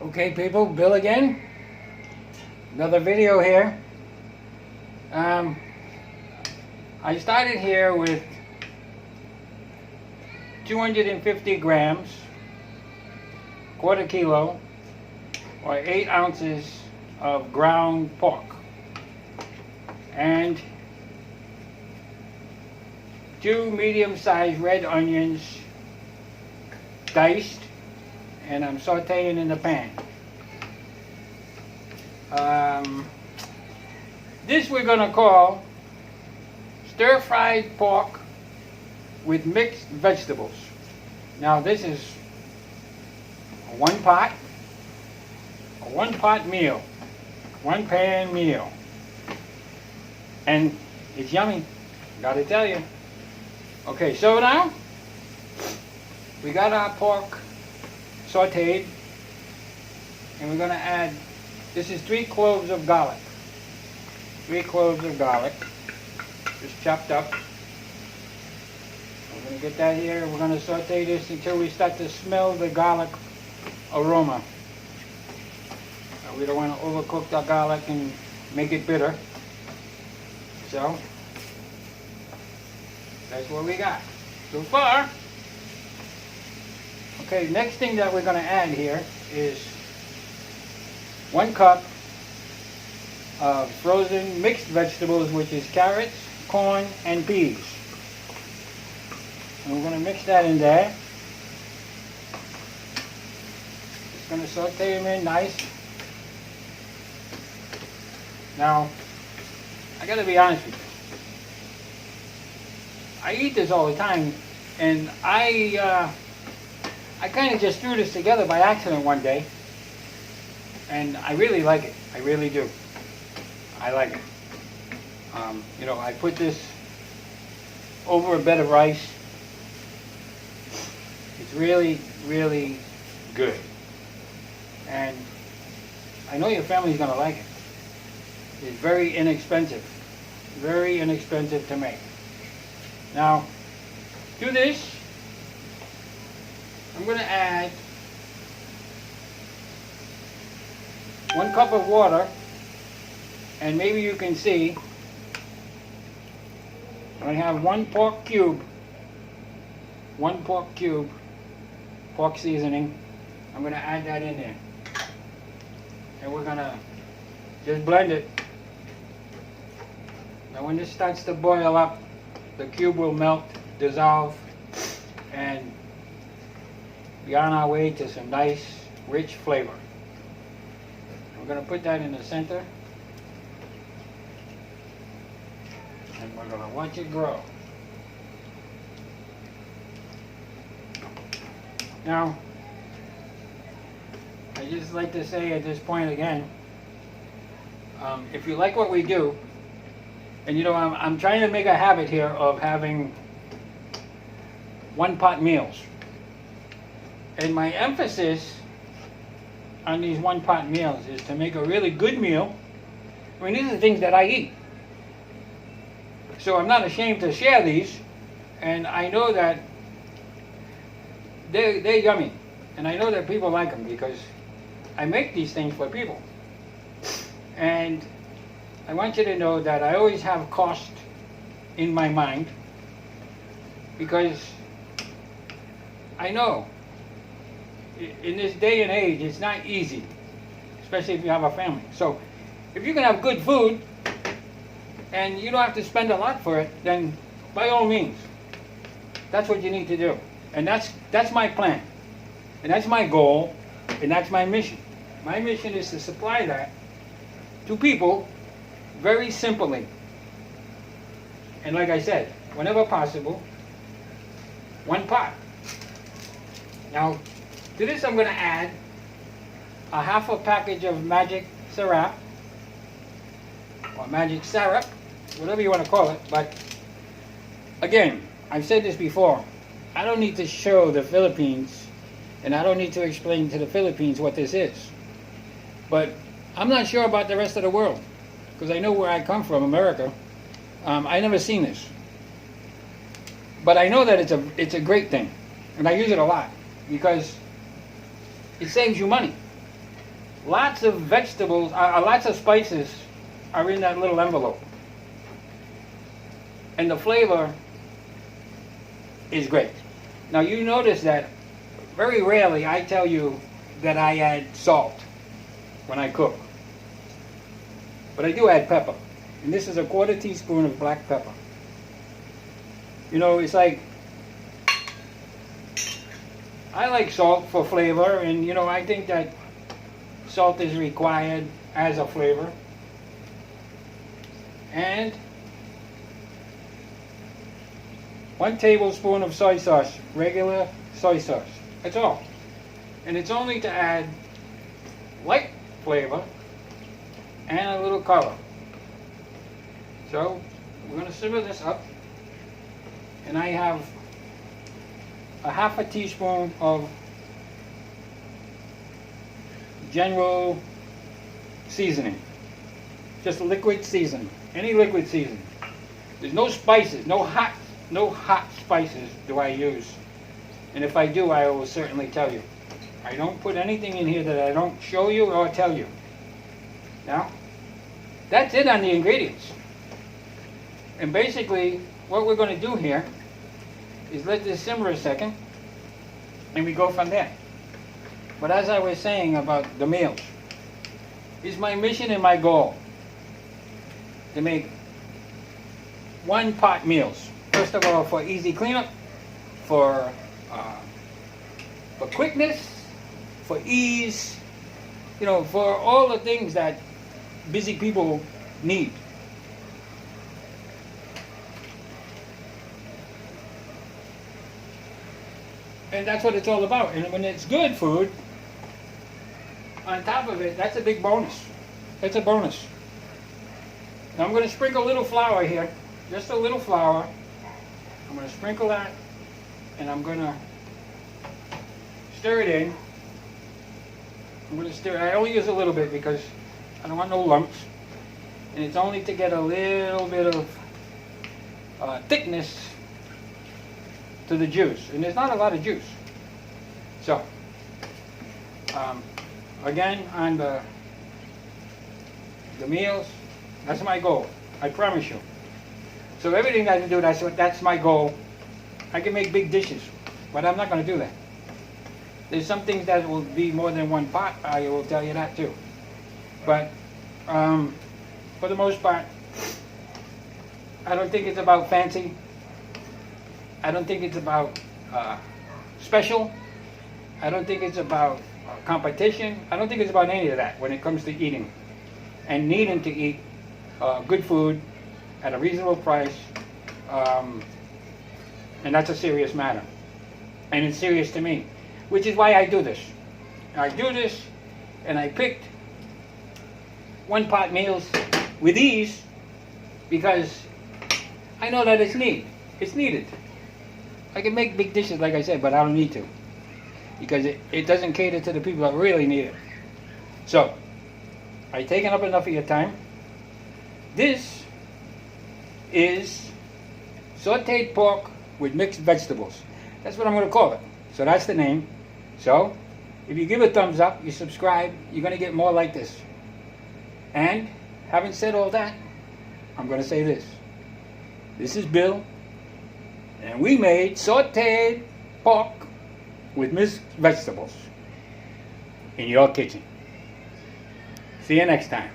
Okay people, Bill again. Another video here. I started here with 250 grams, quarter kilo, or 8 ounces of ground pork. And 2 medium-sized red onions diced, and I'm sauteing in the pan. This we're going to call stir-fried pork with mixed vegetables. Now this is a one pot meal, one pan meal, and it's yummy, gotta tell you. Okay, so now we got our pork sauteed, and we're going to add, this is 3 cloves of garlic. 3 cloves of garlic, just chopped up. We're going to get that here. We're going to saute this until we start to smell the garlic aroma. We don't want to overcook the garlic and make it bitter. So, that's what we got so far. Okay, next thing that we're going to add here is 1 cup of frozen mixed vegetables, which is carrots, corn, and peas. And we're going to mix that in there. Just going to saute them in nice. Now, I got to be honest with you. I eat this all the time, and I kind of just threw this together by accident one day, and I really like it. I really do. I like it. You know, I put this over a bed of rice. It's really, really good. And I know your family's going to like it. It's very inexpensive. Very inexpensive to make. Now, to this, I'm going to add 1 cup of water, and maybe you can see I have 1 pork cube, pork seasoning. I'm going to add that in there, and we're going to just blend it. Now when this starts to boil up, the cube will melt, dissolve, and be on our way to some nice, rich flavor. We're going to put that in the center, and we're going to watch it grow. Now, I just like to say at this point again, if you like what we do, and you know, I'm trying to make a habit here of having 1-pot meals. And my emphasis on these 1-pot meals is to make a really good meal. I mean, these are the things that I eat. So I'm not ashamed to share these. And I know that they're yummy. And I know that people like them because I make these things for people. And I want you to know that I always have cost in my mind, because I know in this day and age it's not easy, especially if you have a family. So if you can have good food and you don't have to spend a lot for it, then by all means, that's what you need to do. And that's my plan, and that's my goal, and that's my mission. My mission is to supply that to people very simply. And like I said, whenever possible, 1 pot. Now, to this I'm going to add a half a package of magic syrup, or magic syrup, whatever you want to call it. But again, I've said this before, I don't need to show the Philippines, and I don't need to explain to the Philippines what this is. But I'm not sure about the rest of the world, because I know where I come from, America. I never seen this. But I know that it's a great thing, and I use it a lot because it saves you money. lots of vegetables, lots of spices are in that little envelope. And the flavor is great. Now you notice that very rarely I tell you that I add salt when I cook. But I do add pepper. And this is a 1/4 teaspoon of black pepper. You know, it's like, I like salt for flavor, and you know, I think that salt is required as a flavor. And 1 tablespoon of soy sauce, regular soy sauce. That's all. And it's only to add light flavor and a little color. So we're going to simmer this up. And I have a 1/2 teaspoon of general seasoning. Just liquid seasoning. Any liquid seasoning. There's no spices, no hot spices do I use. And if I do, I will certainly tell you. I don't put anything in here that I don't show you or tell you. Now, that's it on the ingredients. And basically, what we're going to do here is let this simmer a second, and we go from there. But as I was saying about the meals, is my mission and my goal to make 1-pot meals. First of all, for easy cleanup, for quickness, for ease, you know, for all the things that busy people need. And that's what it's all about. And when it's good food, on top of it, that's a big bonus. That's a bonus. Now I'm going to sprinkle a little flour here. Just a little flour. I'm going to sprinkle that, and I'm going to stir it in. I'm going to stir it. I only use a little bit because I don't want no lumps. And it's only to get a little bit of thickness to the juice. And there's not a lot of juice. So, again, on the meals, that's my goal. I promise you. So everything I can do, that's my goal. I can make big dishes, but I'm not going to do that. There's some things that will be more than 1 pot, I will tell you that too. But for the most part, I don't think it's about fancy. I don't think it's about special. I don't think it's about competition. I don't think it's about any of that when it comes to eating and needing to eat good food at a reasonable price, and that's a serious matter, and it's serious to me, which is why I do this. I do this, and I picked 1-pot meals with ease because I know that it's needed. I can make big dishes, like I said, but I don't need to because it doesn't cater to the people that really need it. So, I've taken up enough of your time. This is sauteed pork with mixed vegetables. That's what I'm going to call it. So that's the name. So, if you give a thumbs up, you subscribe, you're going to get more like this. And, having said all that, I'm going to say this. This is Bill, and we made sauteed pork with mixed vegetables in your kitchen. See you next time.